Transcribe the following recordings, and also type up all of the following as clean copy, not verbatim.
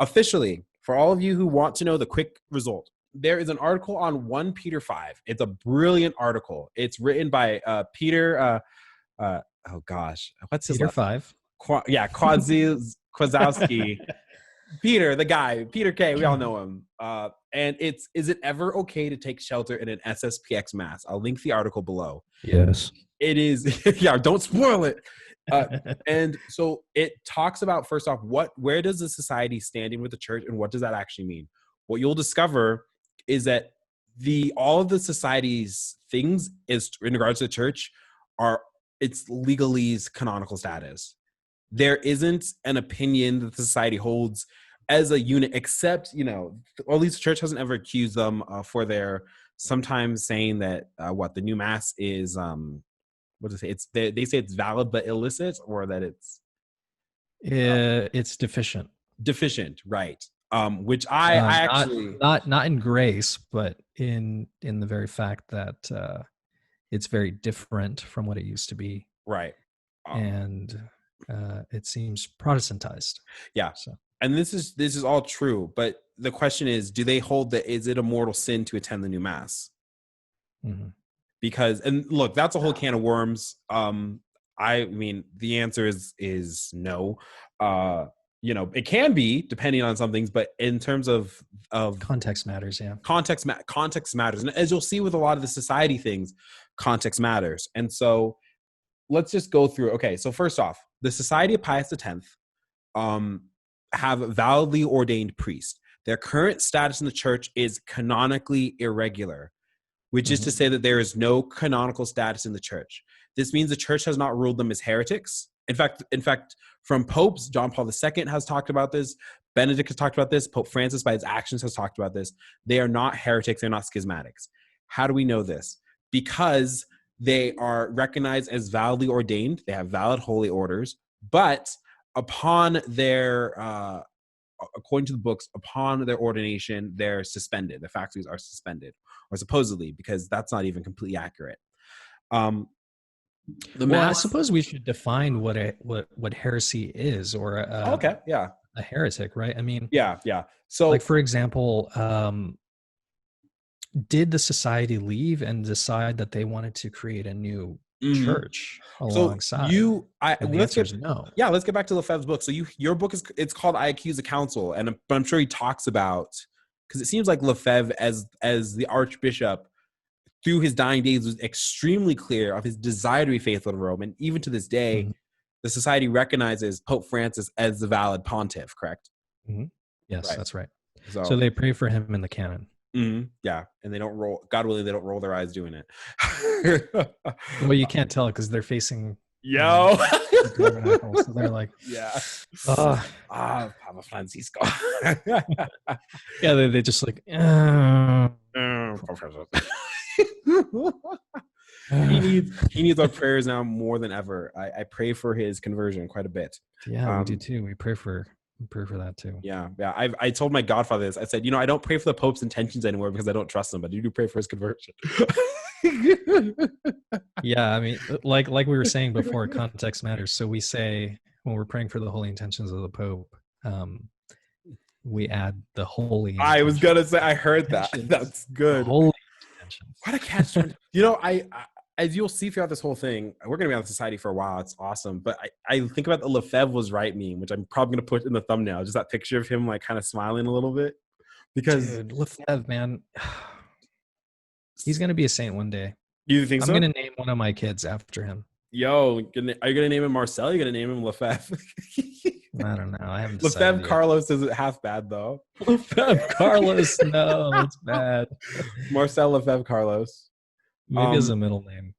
Officially, for all of you who want to know the quick result, there is an article on 1 Peter 5. It's a brilliant article. It's written by Peter, oh gosh, what's his Peter last 5. Kwazowski. Peter, the guy, Peter K, we all know him. And is it ever okay to take shelter in an SSPX mass? I'll link the article below. Yes. It is, yeah, don't spoil it. And so it talks about, first off, where does the society stand in with the church, and what does that actually mean? What you'll discover is that all of the society's things is in regards to the church it's legalese canonical status. There isn't an opinion that the society holds as a unit, except, or at least the church hasn't ever accused them for their sometimes saying that the new mass is what do they say? They say it's valid but illicit, or that it's deficient. Deficient, right? Which I actually not in grace, but in the very fact that it's very different from what it used to be, right? And it seems Protestantized. Yeah. So. And this is all true, but the question is, do they hold that is it a mortal sin to attend the new mass? Mm-hmm. Because, and look, that's a whole can of worms. I mean, the answer is no. It can be depending on some things, but in terms of context matters, yeah. Context matters, and as you'll see with a lot of the society things, context matters. And so, let's just go through. Okay, so first off, the Society of Pius X have validly ordained priests. Their current status in the church is canonically irregular, which is to say that there is no canonical status in the church. This means the church has not ruled them as heretics. In fact, from popes, John Paul II has talked about this. Benedict has talked about this. Pope Francis, by his actions, has talked about this. They are not heretics. They're not schismatics. How do we know this? Because they are recognized as validly ordained. They have valid holy orders. But upon their, according to the books, upon their ordination, they're suspended. Their faculties are suspended, or supposedly, because that's not even completely accurate. I suppose we should define what heresy is, or a heretic, right? I mean, yeah. So, like, for example, did the society leave and decide that they wanted to create a new church alongside? The answer is no. Yeah, let's get back to Lefebvre's book. So your book it's called "I Accuse the Council," and I'm sure he talks about, because it seems like Lefebvre, as the Archbishop, through his dying days, was extremely clear of his desire to be faithful to Rome, and even to this day, the society recognizes Pope Francis as the valid pontiff. Correct? Mm-hmm. Yes, right. That's right. So they pray for him in the canon. Mm-hmm. Yeah, and they don't roll. God willing, they don't roll their eyes doing it. Well, you can't tell because they're facing. So they're like, yeah, Papa Francisco. Yeah, they just like. He needs our prayers now more than ever. I pray for his conversion quite a bit. Yeah, we do too. We pray for that too. Yeah. I told my godfather this. I said, I don't pray for the Pope's intentions anymore because I don't trust him, but I do pray for his conversion. Yeah, I mean, like we were saying before, context matters. So we say, when we're praying for the holy intentions of the Pope, we add the holy. I was gonna say, I heard that. That's good. Holy intentions. What a catch! I as you'll see throughout this whole thing, we're going to be on the society for a while. It's awesome. But I think about the Lefebvre was right meme, which I'm probably going to put in the thumbnail. Just that picture of him, like, kind of smiling a little bit. Because dude, Lefebvre, man, he's going to be a saint one day. You think so? I'm going to name one of my kids after him. Yo, are you going to name him Marcel? You're going to name him Lefebvre? I don't know. I haven't decided Lefebvre yet. Carlos isn't half bad, though. Lefebvre Carlos, no, it's bad. Marcel Lefebvre Carlos. Maybe as a middle name.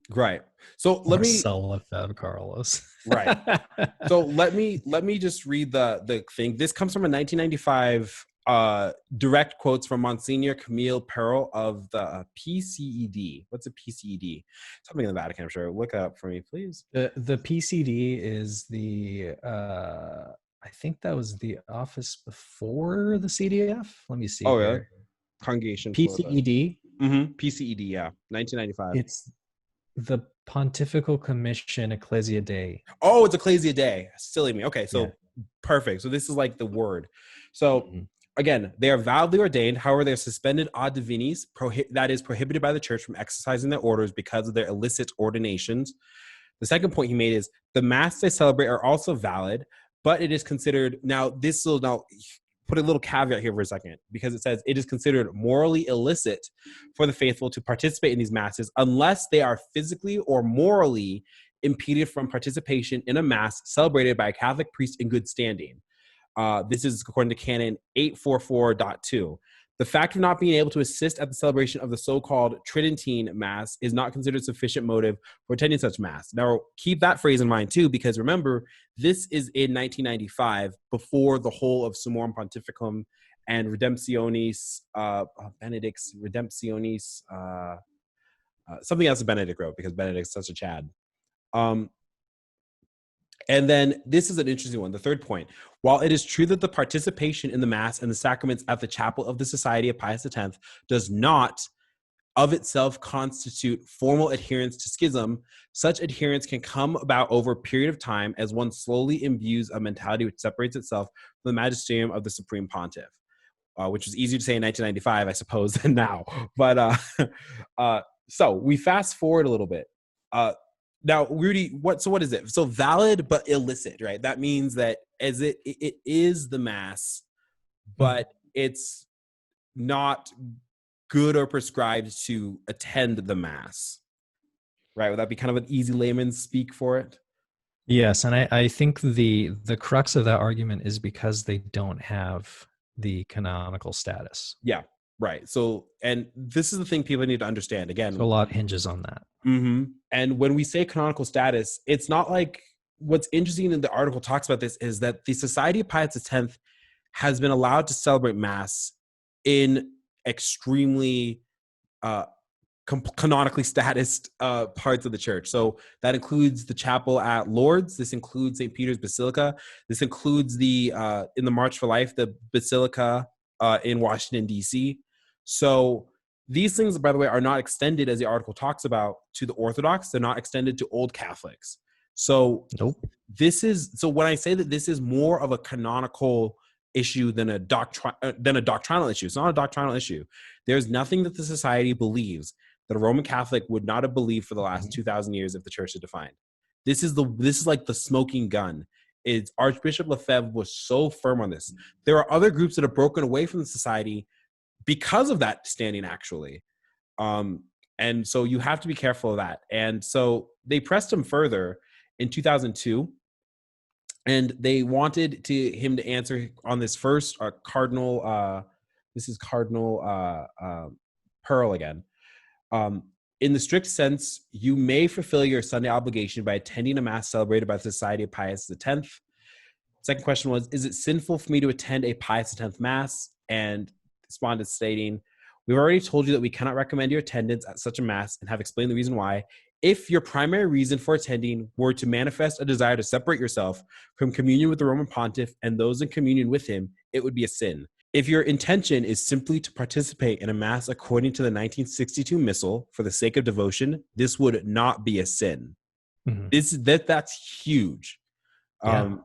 Right. So Marcel Lefebvre Carlos. Right. So let me just read the thing. This comes from a 1995 direct quotes from Monsignor Camille Perrell of the PCED. What's a PCED? Something in the Vatican, I'm sure. Look it up for me, please. The PCD is the I think that was the office before the CDF. Let me see. Oh, really? Congregation. PCED. PCED, yeah. 1995. It's the Pontifical Commission Ecclesia Dei. Oh, it's Ecclesia Dei. Silly me. Okay, so Perfect. So this is like the word. So Mhm. again, they are validly ordained. However, they're suspended ad divinis, that is prohibited by the church from exercising their orders because of their illicit ordinations. The second point he made is the mass they celebrate are also valid, but it is considered, now this will now put a little caveat here for a second, because it says it is considered morally illicit for the faithful to participate in these masses unless they are physically or morally impeded from participation in a mass celebrated by a Catholic priest in good standing. This is according to Canon 844.2. The fact of not being able to assist at the celebration of the so-called Tridentine Mass is not considered sufficient motive for attending such Mass. Now, keep that phrase in mind too, because remember, this is in 1995, before the whole of Summorum Pontificum and Redemptionis, Benedict's Redemptionis, something else that Benedict wrote, because Benedict's such a Chad. And then this is an interesting one. The third point: while it is true that the participation in the Mass and the sacraments at the chapel of the Society of Pius X does not of itself constitute formal adherence to schism, such adherence can come about over a period of time as one slowly imbues a mentality which separates itself from the magisterium of the Supreme Pontiff, which was easier to say in 1995, I suppose, than now. But so we fast forward a little bit. Now, Rudy, what is it? So valid but illicit, right? That means that as it is the Mass, but it's not good or prescribed to attend the Mass, right? Would that be kind of an easy layman's speak for it? Yes, and I think the crux of that argument is because they don't have the canonical status. Yeah, right. So, and this is the thing people need to understand. Again, So a lot hinges on that. And when we say canonical status, it's not like, what's interesting in the article talks about this is that the Society of Pius X has been allowed to celebrate Mass in extremely canonically statused parts of the church. So that includes the chapel at Lourdes. This includes St. Peter's Basilica. This includes the in the March for Life, the Basilica in Washington, D.C. So these things, by the way, are not extended, as the article talks about, to the Orthodox. They're not extended to old Catholics. So so when I say that this is more of a canonical issue than a doctrinal issue, it's not a doctrinal issue. There's nothing that the society believes that a Roman Catholic would not have believed for the last 2,000 years if the church had defined. This is like the smoking gun. It's Archbishop Lefebvre was so firm on this. There are other groups that have broken away from the society because of that standing, actually. And so you have to be careful of that. And so they pressed him further in 2002, and they wanted him to answer on this first Cardinal. This is Cardinal Pearl again. In the strict sense, you may fulfill your Sunday obligation by attending a Mass celebrated by the Society of Pius X. Second question was, is it sinful for me to attend a Pius X Mass? And responded stating, we've already told you that we cannot recommend your attendance at such a Mass and have explained the reason why. If your primary reason for attending were to manifest a desire to separate yourself from communion with the Roman Pontiff and those in communion with him, it would be a sin. If your intention is simply to participate in a Mass according to the 1962 Missal for the sake of devotion, this would not be a sin. That's huge. Yeah.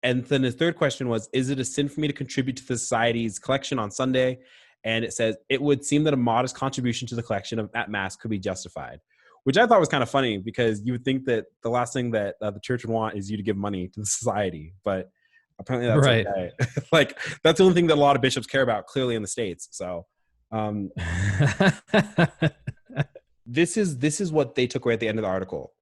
And then the third question was, is it a sin for me to contribute to the society's collection on Sunday? And it says, it would seem that a modest contribution to the collection at Mass could be justified, which I thought was kind of funny, because you would think that the last thing that the church would want is you to give money to the society. But apparently that's right. Okay. Like, that's the only thing that a lot of bishops care about, clearly, in the States. So this is what they took away at the end of the article.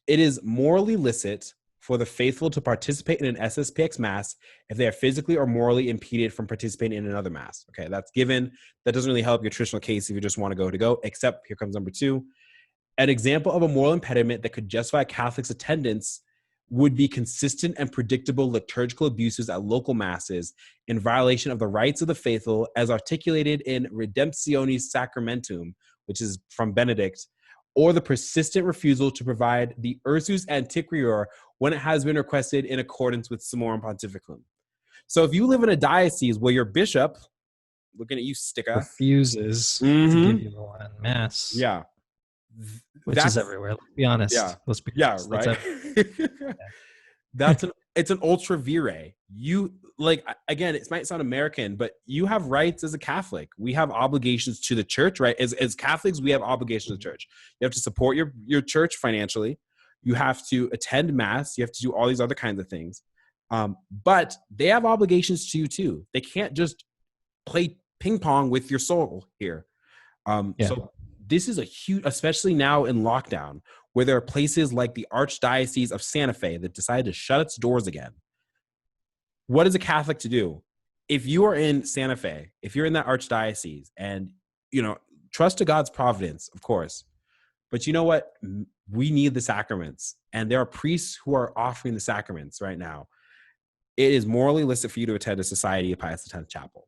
It is morally licit for the faithful to participate in an SSPX Mass if they are physically or morally impeded from participating in another Mass. Okay, that's given. That doesn't really help your traditional case if you just want to go, except here comes number two. An example of a moral impediment that could justify Catholics' attendance would be consistent and predictable liturgical abuses at local Masses in violation of the rights of the faithful as articulated in Redemptionis Sacramentum, which is from Benedict, or the persistent refusal to provide the Ursus Antiquior when it has been requested in accordance with Summorum Pontificum. So if you live in a diocese where your bishop, looking at you, Sticka, refuses to give you the Latin Mass, which is everywhere. Let's be honest. Yeah, let's be honest. Right. That's an it's an ultra vire. You like, again, it might sound American, but you have rights as a Catholic. We have obligations to the church, right? As Catholics, we have obligations to the church. You have to support your church financially. You have to attend mass. You have to do all these other kinds of things. But they have obligations to you too. They can't just play ping pong with your soul here. So this is a huge, especially now in lockdown, where there are places like the Archdiocese of Santa Fe that decided to shut its doors again. What is a Catholic to do? If you are in Santa Fe, if you're in that Archdiocese, and, you know, trust to God's providence, of course, but you know what? We need the sacraments, and there are priests who are offering the sacraments right now. It is morally illicit for you to attend a Society of Pius X chapel.